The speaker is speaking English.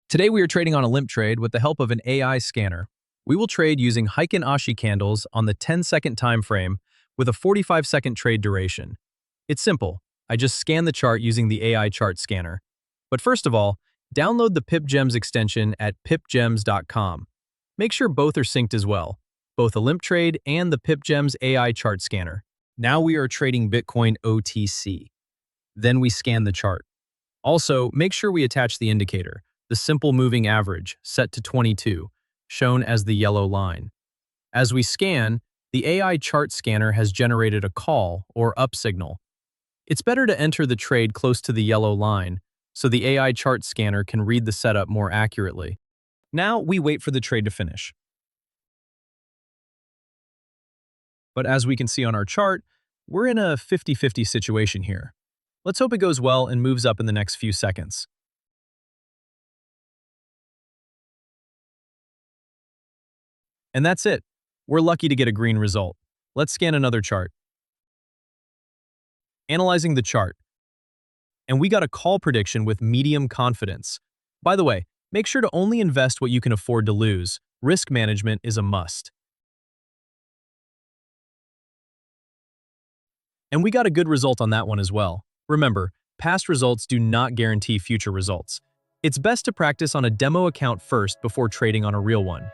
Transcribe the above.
Today we are trading on Olymp Trade with the help of an AI scanner. We will trade using Heiken Ashi candles on the 10-second time frame with a 45-second trade duration. It's simple. I just scan the chart using the AI Chart Scanner. But first of all, download the PipGems extension at pipgems.com. Make sure both are synced as well, both Olymp Trade and the PipGems AI Chart Scanner. Now we are trading Bitcoin OTC. Then we scan the chart. Also, make sure we attach the indicator, the simple moving average, set to 22, shown as the yellow line. As we scan, the AI chart scanner has generated a call or up signal. It's better to enter the trade close to the yellow line, so the AI chart scanner can read the setup more accurately. Now we wait for the trade to finish. But as we can see on our chart, we're in a 50-50 situation here. Let's hope it goes well and moves up in the next few seconds. And that's it. We're lucky to get a green result. Let's scan another chart. Analyzing the chart. And we got a call prediction with medium confidence. By the way, make sure to only invest what you can afford to lose. Risk management is a must. And we got a good result on that one as well. Remember, past results do not guarantee future results. It's best to practice on a demo account first before trading on a real one.